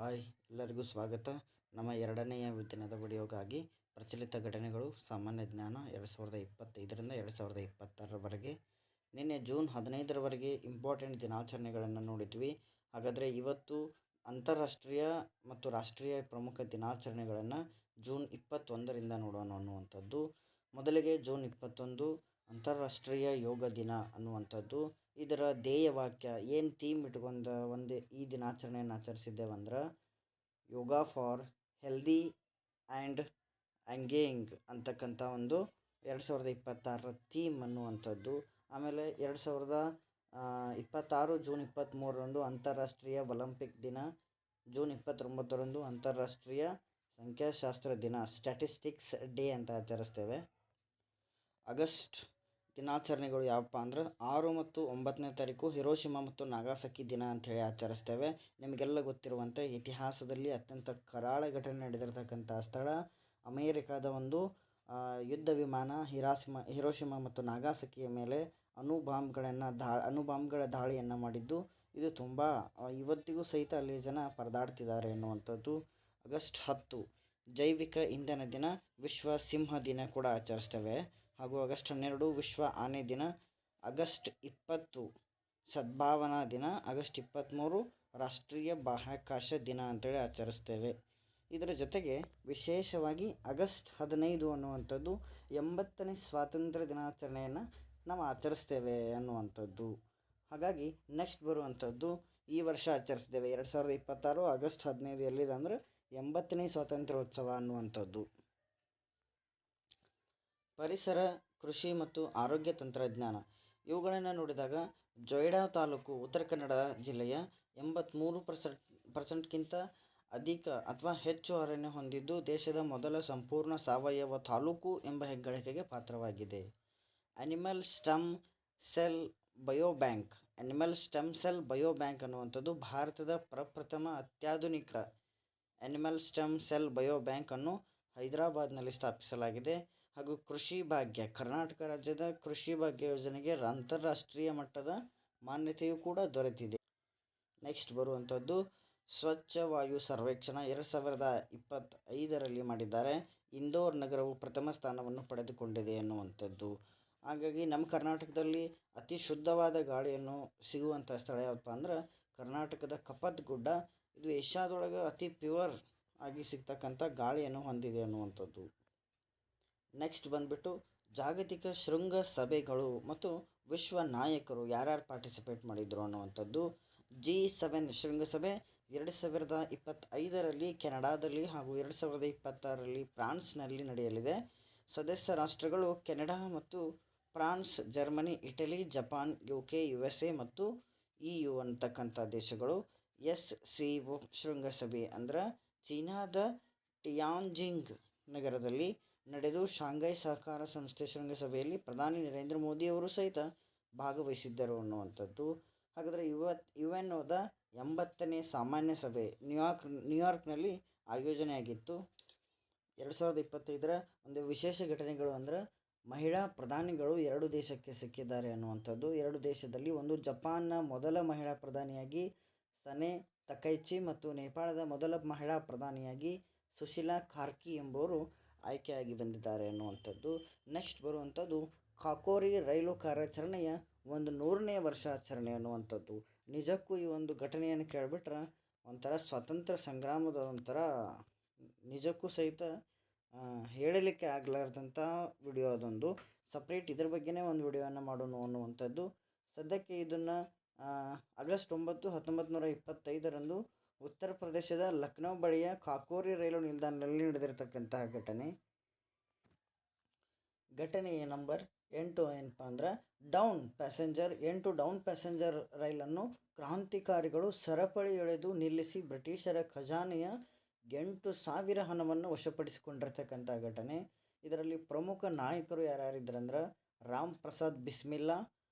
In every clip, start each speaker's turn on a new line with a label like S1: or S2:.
S1: Hi, ಎಲ್ಲರಿಗೂ ಸ್ವಾಗತ. ನಮ್ಮ ಎರಡನೆಯ ದಿನದ ವಿಡಿಯೋಗಾಗಿ ಪ್ರಚಲಿತ ಘಟನೆಗಳು ಸಾಮಾನ್ಯ ಜ್ಞಾನ 2025ರಿಂದ 2026ರವರೆಗೆ. ನಿನ್ನೆ ಜೂನ್ 15ರವರೆಗೆ ಇಂಪಾರ್ಟೆಂಟ್ ದಿನಾಚರಣೆಗಳನ್ನು ನೋಡಿದ್ವಿ. ಹಾಗಾದರೆ ಇವತ್ತು ಅಂತಾರಾಷ್ಟ್ರೀಯ ಮತ್ತು ರಾಷ್ಟ್ರೀಯ ಪ್ರಮುಖ ದಿನಾಚರಣೆಗಳನ್ನು ಜೂನ್ 21ರಿಂದ ನೋಡೋಣ ಅನ್ನುವಂಥದ್ದು. ಮೊದಲಿಗೆ ಜೂನ್ 21 ಅಂತಾರಾಷ್ಟ್ರೀಯ ಯೋಗ ದಿನ ಅನ್ನುವಂಥದ್ದು. ಇದರ ಧ್ಯೇಯವಾಕ್ಯ ಏನು ಥೀಮ್ ಇಟ್ಕೊಂಡು ಈ ದಿನಾಚರಣೆಯನ್ನು ಆಚರಿಸಿದ್ದೇವಂದ್ರೆ ಯೋಗ ಫಾರ್ ಹೆಲ್ದಿ ಆ್ಯಂಡ್ ಎಂಗೇಜಿಂಗ್ ಅಂತಕ್ಕಂಥ ಒಂದು 2026ರ ಥೀಮ್ ಅನ್ನುವಂಥದ್ದು. ಆಮೇಲೆ 2026 ಜೂನ್ 23ರಂದು ಅಂತಾರಾಷ್ಟ್ರೀಯ ಒಲಿಂಪಿಕ್ ದಿನ, ಜೂನ್ 29ರಂದು ಅಂತಾರಾಷ್ಟ್ರೀಯ ಸಂಖ್ಯಾಶಾಸ್ತ್ರ ದಿನ ಸ್ಟ್ಯಾಟಿಸ್ಟಿಕ್ಸ್ ಡೇ ಅಂತ ಆಚರಿಸ್ತೇವೆ. ಆಗಸ್ಟ್ ದಿನಾಚರಣೆಗಳು ಯಾವಪ್ಪ ಅಂದ್ರೆ 6 ಮತ್ತು 9ನೇ ತಾರೀಕು ಹಿರೋಶಿಮಾ ಮತ್ತು ನಾಗಾಸಕಿ ದಿನ ಅಂಥೇಳಿ ಆಚರಿಸ್ತೇವೆ. ನಿಮಗೆಲ್ಲ ಗೊತ್ತಿರುವಂತೆ ಇತಿಹಾಸದಲ್ಲಿ ಅತ್ಯಂತ ಕರಾಳ ಘಟನೆ ನಡೆದಿರ್ತಕ್ಕಂಥ ಸ್ಥಳ ಅಮೇರಿಕಾದ ಒಂದು ಯುದ್ಧ ವಿಮಾನ ಹಿರೋಶಿಮಾ ಮತ್ತು ನಾಗಾಸಕಿಯ ಮೇಲೆ ಅಣುಬಾಂಬ್ಗಳ ದಾಳಿಯನ್ನು ಮಾಡಿದ್ದು. ಇದು ತುಂಬ ಇವತ್ತಿಗೂ ಸಹಿತ ಅಲ್ಲಿ ಜನ ಪರದಾಡ್ತಿದ್ದಾರೆ ಎನ್ನುವಂಥದ್ದು. ಆಗಸ್ಟ್ 10 ಜೈವಿಕ ಇಂಧನ ದಿನ, ವಿಶ್ವ ಸಿಂಹ ದಿನ ಕೂಡ ಆಚರಿಸ್ತೇವೆ. ಹಾಗೂ ಆಗಸ್ಟ್ 12 ವಿಶ್ವ ಆನೆ ದಿನ, ಆಗಸ್ಟ್ 20 ಸದ್ಭಾವನಾ ದಿನ, ಆಗಸ್ಟ್ 23 ರಾಷ್ಟ್ರೀಯ ಬಾಹ್ಯಾಕಾಶ ದಿನ ಅಂತೇಳಿ ಆಚರಿಸ್ತೇವೆ. ಇದರ ಜೊತೆಗೆ ವಿಶೇಷವಾಗಿ ಆಗಸ್ಟ್ 15 ಅನ್ನುವಂಥದ್ದು 80ನೇ ಸ್ವಾತಂತ್ರ್ಯ ದಿನಾಚರಣೆಯನ್ನು ನಾವು ಆಚರಿಸ್ತೇವೆ ಅನ್ನುವಂಥದ್ದು. ಹಾಗಾಗಿ ನೆಕ್ಸ್ಟ್ ಬರುವಂಥದ್ದು ಈ ವರ್ಷ ಆಚರಿಸ್ತೇವೆ 2026 ಆಗಸ್ಟ್ 15 ಎಲ್ಲಿದೆ ಅಂದರೆ 80ನೇ ಸ್ವಾತಂತ್ರ್ಯೋತ್ಸವ ಅನ್ನುವಂಥದ್ದು. ಪರಿಸರ, ಕೃಷಿ ಮತ್ತು ಆರೋಗ್ಯ ತಂತ್ರಜ್ಞಾನ ಇವುಗಳನ್ನು ನೋಡಿದಾಗ ಜೊಯ್ಡಾ ತಾಲೂಕು ಉತ್ತರ ಕನ್ನಡ ಜಿಲ್ಲೆಯ 83%ಗಿಂತ ಅಧಿಕ ಅಥವಾ ಹೆಚ್ಚು ಅರಣ್ಯ ಹೊಂದಿದ್ದು ದೇಶದ ಮೊದಲ ಸಂಪೂರ್ಣ ಸಾವಯವ ತಾಲೂಕು ಎಂಬ ಹೆಗ್ಗಳಿಕೆಗೆ ಪಾತ್ರವಾಗಿದೆ. ಅನಿಮಲ್ ಸ್ಟೆಮ್ ಸೆಲ್ ಬಯೋಬ್ಯಾಂಕ್ ಅನ್ನುವಂಥದ್ದು ಭಾರತದ ಪ್ರಪ್ರಥಮ ಅತ್ಯಾಧುನಿಕ ಅನಿಮಲ್ ಸ್ಟೆಮ್ ಸೆಲ್ ಬಯೋಬ್ಯಾಂಕ್ ಅನ್ನು ಹೈದರಾಬಾದ್ನಲ್ಲಿ ಸ್ಥಾಪಿಸಲಾಗಿದೆ. ಹಾಗೂ ಕೃಷಿ ಭಾಗ್ಯ, ಕರ್ನಾಟಕ ರಾಜ್ಯದ ಕೃಷಿ ಭಾಗ್ಯ ಯೋಜನೆಗೆ ಅಂತಾರಾಷ್ಟ್ರೀಯ ಮಟ್ಟದ ಮಾನ್ಯತೆಯೂ ಕೂಡ ದೊರೆತಿದೆ. ನೆಕ್ಸ್ಟ್ ಬರುವಂಥದ್ದು ಸ್ವಚ್ಛ ವಾಯು ಸರ್ವೇಕ್ಷಣ 2025ರಲ್ಲಿ ಮಾಡಿದ್ದಾರೆ. ಇಂದೋರ್ ನಗರವು ಪ್ರಥಮ ಸ್ಥಾನವನ್ನು ಪಡೆದುಕೊಂಡಿದೆ ಎನ್ನುವಂಥದ್ದು. ಹಾಗಾಗಿ ನಮ್ಮ ಕರ್ನಾಟಕದಲ್ಲಿ ಅತಿ ಶುದ್ಧವಾದ ಗಾಳಿಯನ್ನು ಸಿಗುವಂಥ ಸ್ಥಳ ಯಾವಪ್ಪ ಅಂದ್ರೆ ಕರ್ನಾಟಕದ ಕಪ್ಪತ್ ಗುಡ್ಡ. ಇದು ಏಷ್ಯಾದೊಳಗೆ ಅತಿ ಪ್ಯೂರ್ ಆಗಿ ಸಿಗ್ತಕ್ಕಂಥ ಗಾಳಿಯನ್ನು ಹೊಂದಿದೆ ಅನ್ನುವಂಥದ್ದು. ನೆಕ್ಸ್ಟ್ ಬಂದುಬಿಟ್ಟು ಜಾಗತಿಕ ಶೃಂಗ ಸಭೆಗಳು ಮತ್ತು ವಿಶ್ವ ನಾಯಕರು ಯಾರ್ಯಾರು ಪಾರ್ಟಿಸಿಪೇಟ್ ಮಾಡಿದರು ಅನ್ನುವಂಥದ್ದು. G7 ಶೃಂಗಸಭೆ 2025ರಲ್ಲಿ ಕೆನಡಾದಲ್ಲಿ ಹಾಗೂ 2026ರಲ್ಲಿ ಫ್ರಾನ್ಸ್ನಲ್ಲಿ ನಡೆಯಲಿದೆ. ಸದಸ್ಯ ರಾಷ್ಟ್ರಗಳು ಕೆನಡಾ ಮತ್ತು France, Germany, Italy, Japan, UK, USA ಮತ್ತು EU ಅಂತಕ್ಕಂಥ ದೇಶಗಳು. SCO ಶೃಂಗಸಭೆ ಅಂದ್ರೆ ಚೀನಾದ ಟಿಯಾನ್ಜಿಂಗ್ ನಗರದಲ್ಲಿ ನಡೆದು ಶಾಂಘೈ ಸಹಕಾರ ಸಂಸ್ಥೆ ಶೃಂಗಸಭೆಯಲ್ಲಿ ಪ್ರಧಾನಿ ನರೇಂದ್ರ ಮೋದಿಯವರು ಸಹಿತ ಭಾಗವಹಿಸಿದ್ದರು ಅನ್ನುವಂಥದ್ದು. ಹಾಗಾದರೆ UNOದ 80ನೇ ಸಾಮಾನ್ಯ ಸಭೆ ನ್ಯೂಯಾರ್ಕ್ನಲ್ಲಿ ಆಯೋಜನೆಯಾಗಿತ್ತು. 2025ರ ಒಂದು ವಿಶೇಷ ಘಟನೆಗಳು ಅಂದರೆ ಮಹಿಳಾ ಪ್ರಧಾನಿಗಳು 2 ದೇಶಕ್ಕೆ ಸಿಕ್ಕಿದ್ದಾರೆ ಅನ್ನುವಂಥದ್ದು. 2 ದೇಶದಲ್ಲಿ ಒಂದು ಜಪಾನ್ನ ಮೊದಲ ಮಹಿಳಾ ಪ್ರಧಾನಿಯಾಗಿ ಸನೆ ತಕೈಚಿ ಮತ್ತು ನೇಪಾಳದ ಮೊದಲ ಮಹಿಳಾ ಪ್ರಧಾನಿಯಾಗಿ ಸುಶೀಲಾ ಕಾರ್ಕಿ ಎಂಬುವರು ಆಯ್ಕೆಯಾಗಿ ಬಂದಿದ್ದಾರೆ ಅನ್ನುವಂಥದ್ದು. ನೆಕ್ಸ್ಟ್ ಬರುವಂಥದ್ದು ಖಾಕೋರಿ ರೈಲು ಕಾರ್ಯಾಚರಣೆಯ 100ನೇ ವರ್ಷಾಚರಣೆ ಅನ್ನುವಂಥದ್ದು. ನಿಜಕ್ಕೂ ಈ ಒಂದು ಘಟನೆಯನ್ನು ಕೇಳಿಬಿಟ್ರೆ ಒಂಥರ ಸ್ವಾತಂತ್ರ್ಯ ಸಂಗ್ರಾಮದ ಒಂಥರ ನಿಜಕ್ಕೂ ಸಹಿತ ಹೇಳಲಿಕ್ಕೆ ಆಗಲಾರ್ದಂಥ ವಿಡಿಯೋ ಅದೊಂದು. ಸಪ್ರೇಟ್ ಇದ್ರ ಬಗ್ಗೆನೇ ಒಂದು ವಿಡಿಯೋವನ್ನು ಮಾಡೋಣ ಅನ್ನುವಂಥದ್ದು. ಸದ್ಯಕ್ಕೆ ಇದನ್ನು ಆಗಸ್ಟ್ 9, 1925ರಂದು ಉತ್ತರ ಪ್ರದೇಶದ ಲಕ್ನೋ ಬಳಿಯ ಖಾಕೋರಿ ರೈಲು ನಿಲ್ದಾಣದಲ್ಲಿ ನಡೆದಿರ್ತಕ್ಕಂತಹ ಘಟನೆ ನಂಬರ್ 8 ಏನಪ್ಪ ಅಂದ್ರೆ ಡೌನ್ ಪ್ಯಾಸೆಂಜರ್ ರೈಲನ್ನು ಕ್ರಾಂತಿಕಾರಿಗಳು ಸರಪಳಿ ಎಳೆದು ನಿಲ್ಲಿಸಿ ಬ್ರಿಟಿಷರ ಖಜಾನೆಯ 8,000 ಹಣವನ್ನು ವಶಪಡಿಸಿಕೊಂಡಿರ್ತಕ್ಕಂಥ ಘಟನೆ. ಇದರಲ್ಲಿ ಪ್ರಮುಖ ನಾಯಕರು ಯಾರ್ಯಾರಿದ್ರಂದ್ರೆ ರಾಮ್ ಪ್ರಸಾದ್ ಬಿಸ್ಮಿಲ್ಲಾ,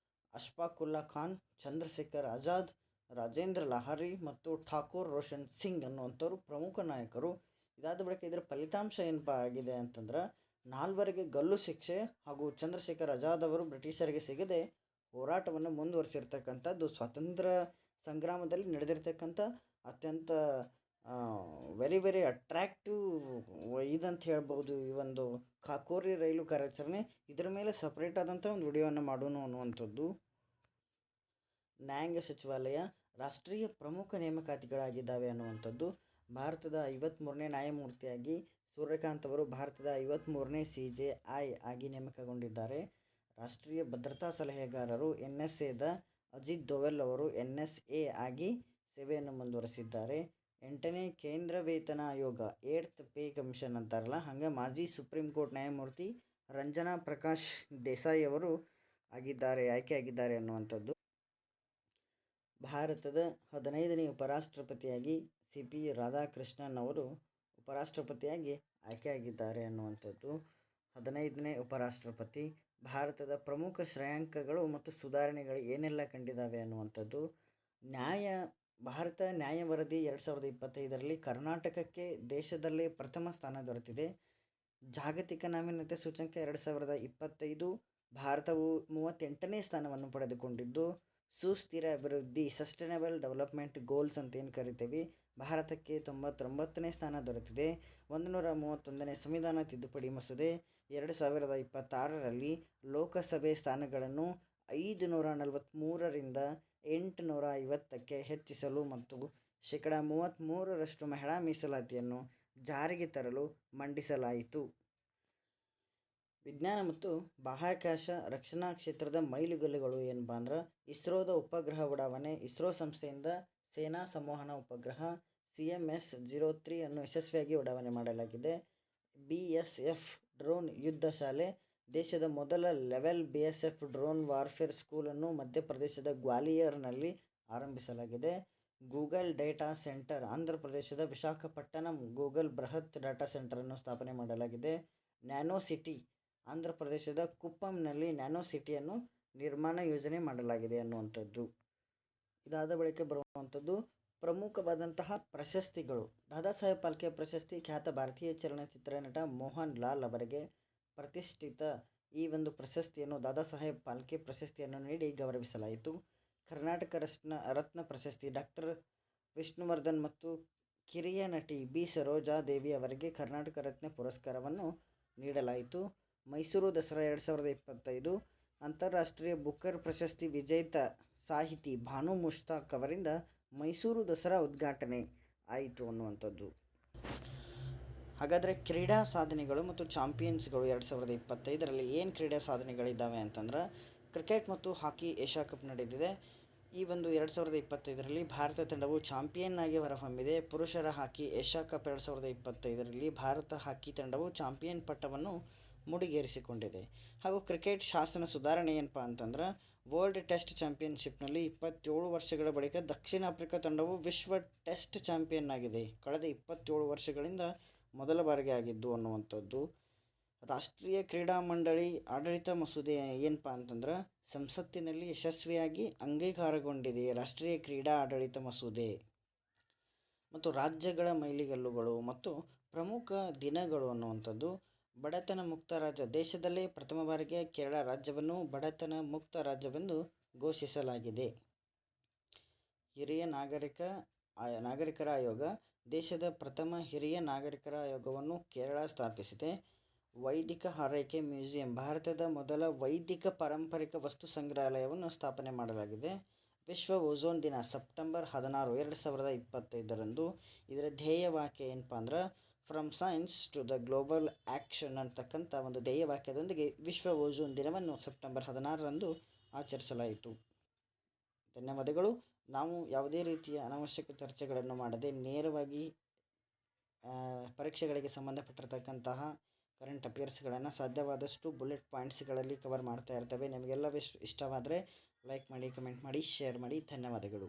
S1: ಅಶ್ಫಾಕುಲ್ಲಾ ಖಾನ್, ಚಂದ್ರಶೇಖರ್ ಆಜಾದ್, ರಾಜೇಂದ್ರ ಲಹಾರಿ ಮತ್ತು ಠಾಕೂರ್ ರೋಷನ್ ಸಿಂಗ್ ಅನ್ನುವಂಥವ್ರು ಪ್ರಮುಖ ನಾಯಕರು. ಇದಾದ ಬಳಿಕ ಇದರ ಫಲಿತಾಂಶ ಏನಪ್ಪ ಆಗಿದೆ ಅಂತಂದ್ರೆ 4 ಗಲ್ಲು ಶಿಕ್ಷೆ ಹಾಗೂ ಚಂದ್ರಶೇಖರ್ ಆಜಾದ್ ಅವರು ಬ್ರಿಟಿಷರಿಗೆ ಸಿಗದೆ ಹೋರಾಟವನ್ನು ಮುಂದುವರಿಸಿರ್ತಕ್ಕಂಥದ್ದು ಸ್ವಾತಂತ್ರ್ಯ ಸಂಗ್ರಾಮದಲ್ಲಿ ನಡೆದಿರ್ತಕ್ಕಂಥ ಅತ್ಯಂತ ವೆರಿ ವೆರಿ ಅಟ್ರ್ಯಾಕ್ಟಿವ್ ಇದಂತ ಹೇಳ್ಬೋದು. ಈ ಒಂದು ಕಾಕೋರಿ ರೈಲು ಕಾರ್ಯಾಚರಣೆ, ಇದರ ಮೇಲೆ ಸಪ್ರೇಟ್ ಆದಂಥ ಒಂದು ವಿಡಿಯೋವನ್ನು ಮಾಡೋಣ ಅನ್ನುವಂಥದ್ದು. ನ್ಯಾಯಾಂಗ ಸಚಿವಾಲಯ ರಾಷ್ಟ್ರೀಯ ಪ್ರಮುಖ ನೇಮಕಾತಿಗಳಾಗಿದ್ದಾವೆ ಅನ್ನುವಂಥದ್ದು. ಭಾರತದ 53ನೇ ನ್ಯಾಯಮೂರ್ತಿಯಾಗಿ ಸೂರ್ಯಕಾಂತ್ ಅವರು ಭಾರತದ 53ನೇ CJI ಆಗಿ ನೇಮಕಗೊಂಡಿದ್ದಾರೆ. ರಾಷ್ಟ್ರೀಯ ಭದ್ರತಾ ಸಲಹೆಗಾರರು NSAದ ಅಜಿತ್ ದೋವಲ್ ಅವರು NSA ಆಗಿ ಸೇವೆಯನ್ನು ಮುಂದುವರೆಸಿದ್ದಾರೆ. 8ನೇ ಕೇಂದ್ರ ವೇತನ ಆಯೋಗ 8th ಪೇ ಕಮಿಷನ್ ಅಂತಾರಲ್ಲ, ಹಂಗೆ ಮಾಜಿ ಸುಪ್ರೀಂ ಕೋರ್ಟ್ ನ್ಯಾಯಮೂರ್ತಿ ರಂಜನಾ ಪ್ರಕಾಶ್ ದೇಸಾಯಿ ಅವರು ಆಯ್ಕೆಯಾಗಿದ್ದಾರೆ ಅನ್ನುವಂಥದ್ದು. ಭಾರತದ 15ನೇ ಉಪರಾಷ್ಟ್ರಪತಿಯಾಗಿ CP ರಾಧಾಕೃಷ್ಣನ್ ಅವರು ಉಪರಾಷ್ಟ್ರಪತಿಯಾಗಿ ಆಯ್ಕೆಯಾಗಿದ್ದಾರೆ ಅನ್ನುವಂಥದ್ದು. 15ನೇ ಉಪರಾಷ್ಟ್ರಪತಿ. ಭಾರತದ ಪ್ರಮುಖ ಶ್ರೇಯಾಂಕಗಳು ಮತ್ತು ಸುಧಾರಣೆಗಳು ಏನೆಲ್ಲ ಕಂಡಿದ್ದಾವೆ ಅನ್ನುವಂಥದ್ದು. ಭಾರತ ನ್ಯಾಯ ವರದಿ 2025ರಲ್ಲಿ ಕರ್ನಾಟಕಕ್ಕೆ ದೇಶದಲ್ಲೇ ಪ್ರಥಮ ಸ್ಥಾನ ದೊರೆತಿದೆ. ಜಾಗತಿಕ ನಾವೀನ್ಯತೆ ಸೂಚ್ಯಂಕ 2025 ಭಾರತವು 38ನೇ ಸ್ಥಾನವನ್ನು ಪಡೆದುಕೊಂಡಿದ್ದು, ಸುಸ್ಥಿರ ಅಭಿವೃದ್ಧಿ ಸಸ್ಟೈನಬಲ್ ಡೆವಲಪ್ಮೆಂಟ್ ಗೋಲ್ಸ್ ಅಂತ ಏನು ಕರಿತೀವಿ, ಭಾರತಕ್ಕೆ 99ನೇ ಸ್ಥಾನ ದೊರೆತಿದೆ. 131ನೇ ಸಂವಿಧಾನ ತಿದ್ದುಪಡಿ ಮಸೂದೆ 2026ರಲ್ಲಿ ಲೋಕಸಭೆ ಸ್ಥಾನಗಳನ್ನು 543ರಿಂದ 850ಕ್ಕೆ ಹೆಚ್ಚಿಸಲು ಮತ್ತು ಶೇಕಡಾ 33ರಷ್ಟು ಮಹಿಳಾ ಮೀಸಲಾತಿಯನ್ನು ಜಾರಿಗೆ ತರಲು ಮಂಡಿಸಲಾಯಿತು. ವಿಜ್ಞಾನ ಮತ್ತು ಬಾಹ್ಯಾಕಾಶ ರಕ್ಷಣಾ ಕ್ಷೇತ್ರದ ಮೈಲಿಗಲ್ಲುಗಳು ಏನಪ್ಪ ಅಂದ್ರೆ, ಇಸ್ರೋದ ಉಪಗ್ರಹ ಉಡಾವಣೆ. ಇಸ್ರೋ ಸಂಸ್ಥೆಯಿಂದ ಸೇನಾ ಸಂವಹನ ಉಪಗ್ರಹ CMS-03 ಅನ್ನು ಯಶಸ್ವಿಯಾಗಿ ಉಡಾವಣೆ ಮಾಡಲಾಗಿದೆ. BSF ಡ್ರೋನ್ ಯುದ್ಧ ಶಾಲೆ. ದೇಶದ ಮೊದಲ ಲೆವೆಲ್ BSF ಡ್ರೋನ್ ವಾರ್ಫೇರ್ ಸ್ಕೂಲನ್ನು ಮಧ್ಯಪ್ರದೇಶದ ಗ್ವಾಲಿಯರ್ನಲ್ಲಿ ಆರಂಭಿಸಲಾಗಿದೆ. Google data center. ಆಂಧ್ರ ಪ್ರದೇಶದ ವಿಶಾಖಪಟ್ಟಣಂ ಗೂಗಲ್ ಬೃಹತ್ ಡಾಟಾ ಸೆಂಟರನ್ನು ಸ್ಥಾಪನೆ ಮಾಡಲಾಗಿದೆ. Nano city. ಆಂಧ್ರ ಪ್ರದೇಶದ ಕುಪ್ಪಂನಲ್ಲಿ ನ್ಯಾನೋ ಸಿಟಿಯನ್ನು ನಿರ್ಮಾಣ ಯೋಜನೆ ಮಾಡಲಾಗಿದೆ ಅನ್ನುವಂಥದ್ದು. ಇದಾದ ಬಳಿಕ ಬರುವಂಥದ್ದು ಪ್ರಮುಖವಾದಂತಹ ಪ್ರಶಸ್ತಿಗಳು. ದಾದಾ ಸಾಹೇಬ್ ಫಾಲ್ಕೆ ಪ್ರಶಸ್ತಿ ಖ್ಯಾತ ಭಾರತೀಯ ಚಲನಚಿತ್ರ ನಟ ಮೋಹನ್ ಲಾಲ್ ಅವರಿಗೆ ಪ್ರತಿಷ್ಠಿತ ಈ ಒಂದು ಪ್ರಶಸ್ತಿಯನ್ನು ದಾದಾ ಸಾಹೇಬ್ ಫಾಲ್ಕೆ ಪ್ರಶಸ್ತಿಯನ್ನು ನೀಡಿ ಗೌರವಿಸಲಾಯಿತು. ಕರ್ನಾಟಕ ರತ್ನ ಪ್ರಶಸ್ತಿ ಡಾಕ್ಟರ್ ವಿಷ್ಣುವರ್ಧನ್ ಮತ್ತು ಕಿರಿಯ ನಟಿ B ಸರೋಜಾದೇವಿ ಅವರಿಗೆ ಕರ್ನಾಟಕ ರತ್ನ ಪುರಸ್ಕಾರವನ್ನು ನೀಡಲಾಯಿತು. ಮೈಸೂರು ದಸರಾ 2025 ಅಂತಾರಾಷ್ಟ್ರೀಯ ಬುಕರ್ ಪ್ರಶಸ್ತಿ ವಿಜೇತ ಸಾಹಿತಿ ಭಾನು ಮುಷ್ತಾಕ್ ಅವರಿಂದ ಮೈಸೂರು ದಸರಾ ಉದ್ಘಾಟನೆ ಆಯಿತು ಅನ್ನುವಂಥದ್ದು. ಹಾಗಾದರೆ ಕ್ರೀಡಾ ಸಾಧನೆಗಳು ಮತ್ತು ಚಾಂಪಿಯನ್ಸ್ಗಳು 2025ರಲ್ಲಿ ಏನು ಕ್ರೀಡಾ ಸಾಧನೆಗಳಿದ್ದಾವೆ ಅಂತಂದ್ರೆ, ಕ್ರಿಕೆಟ್ ಮತ್ತು ಹಾಕಿ ಏಷ್ಯಾ ಕಪ್ ನಡೆದಿದೆ. ಈ ಒಂದು 2025ರಲ್ಲಿ ಭಾರತ ತಂಡವು ಚಾಂಪಿಯನ್ ಆಗಿ ಹೊರಹೊಮ್ಮಿದೆ. ಪುರುಷರ ಹಾಕಿ ಏಷ್ಯಾ ಕಪ್ 2025ರಲ್ಲಿ ಭಾರತ ಹಾಕಿ ತಂಡವು ಚಾಂಪಿಯನ್ ಪಟ್ಟವನ್ನು ಮುಡಿಗೇರಿಸಿಕೊಂಡಿದೆ. ಹಾಗೂ ಕ್ರಿಕೆಟ್ ಶಾಸನ ಸುಧಾರಣೆ ಏನಪ್ಪ ಅಂತಂದ್ರೆ, ವರ್ಲ್ಡ್ ಟೆಸ್ಟ್ ಚಾಂಪಿಯನ್ಶಿಪ್ನಲ್ಲಿ 27 ವರ್ಷಗಳ ಬಳಿಕ ದಕ್ಷಿಣ ಆಫ್ರಿಕಾ ತಂಡವು ವಿಶ್ವ ಟೆಸ್ಟ್ ಚಾಂಪಿಯನ್ ಆಗಿದೆ. ಕಳೆದ 27 ವರ್ಷಗಳಿಂದ ಮೊದಲ ಬಾರಿಗೆ ಆಗಿದ್ದು ಅನ್ನುವಂಥದ್ದು. ರಾಷ್ಟ್ರೀಯ ಕ್ರೀಡಾ ಮಂಡಳಿ ಆಡಳಿತ ಮಸೂದೆ ಏನಪ್ಪ ಅಂತಂದ್ರೆ, ಸಂಸತ್ತಿನಲ್ಲಿ ಯಶಸ್ವಿಯಾಗಿ ಅಂಗೀಕಾರಗೊಂಡಿದೆ ರಾಷ್ಟ್ರೀಯ ಕ್ರೀಡಾ ಆಡಳಿತ ಮಸೂದೆ. ಮತ್ತು ರಾಜ್ಯಗಳ ಮೈಲಿಗಲ್ಲುಗಳು ಮತ್ತು ಪ್ರಮುಖ ದಿನಗಳು ಅನ್ನುವಂಥದ್ದು. ಬಡತನ ಮುಕ್ತ ರಾಜ್ಯ. ದೇಶದಲ್ಲೇ ಪ್ರಥಮ ಬಾರಿಗೆ ಕೇರಳ ರಾಜ್ಯವನ್ನು ಬಡತನ ಮುಕ್ತ ರಾಜ್ಯವೆಂದು ಘೋಷಿಸಲಾಗಿದೆ. ಹಿರಿಯ ನಾಗರಿಕರ ಆಯೋಗ. ದೇಶದ ಪ್ರಥಮ ಹಿರಿಯ ನಾಗರಿಕರ ಆಯೋಗವನ್ನು ಕೇರಳ ಸ್ಥಾಪಿಸಿದೆ. ವೈದಿಕ ಆರೈಕೆ ಮ್ಯೂಸಿಯಂ. ಭಾರತದ ಮೊದಲ ವೈದಿಕ ಪಾರಂಪರಿಕ ವಸ್ತು ಸಂಗ್ರಹಾಲಯವನ್ನು ಸ್ಥಾಪನೆ ಮಾಡಲಾಗಿದೆ. ವಿಶ್ವ ಓಝೋನ್ ದಿನ ಸೆಪ್ಟೆಂಬರ್ 16, 2025ರಂದು. ಇದರ ಧ್ಯೇಯವಾಕ್ಯ ಏನಪ್ಪ ಅಂದ್ರೆ, from science to the global action ಅಂತಕ್ಕಂಥ ಒಂದು ಧ್ಯೇಯವಾಕ್ಯದೊಂದಿಗೆ ವಿಶ್ವ ಓಝೋನ್ ದಿನವನ್ನು ಸೆಪ್ಟೆಂಬರ್ 16ರಂದು ಆಚರಿಸಲಾಯಿತು. ಧನ್ಯವಾದಗಳು. ನಾವು ಯಾವುದೇ ರೀತಿಯ ಅನಾವಶ್ಯಕ ಚರ್ಚೆಗಳನ್ನು ಮಾಡದೆ ನೇರವಾಗಿ ಪರೀಕ್ಷೆಗಳಿಗೆ ಸಂಬಂಧಪಟ್ಟಿರ್ತಕ್ಕಂತಹ ಕರೆಂಟ್ ಅಫೇರ್ಸ್ಗಳನ್ನು ಸಾಧ್ಯವಾದಷ್ಟು ಬುಲೆಟ್ ಪಾಯಿಂಟ್ಸ್ಗಳಲ್ಲಿ ಕವರ್ ಮಾಡ್ತಾ ಇರ್ತೇವೆ. ನಿಮಗೆಲ್ಲ ಇಷ್ಟವಾದರೆ ಲೈಕ್ ಮಾಡಿ, ಕಮೆಂಟ್ ಮಾಡಿ, ಶೇರ್ ಮಾಡಿ. ಧನ್ಯವಾದಗಳು.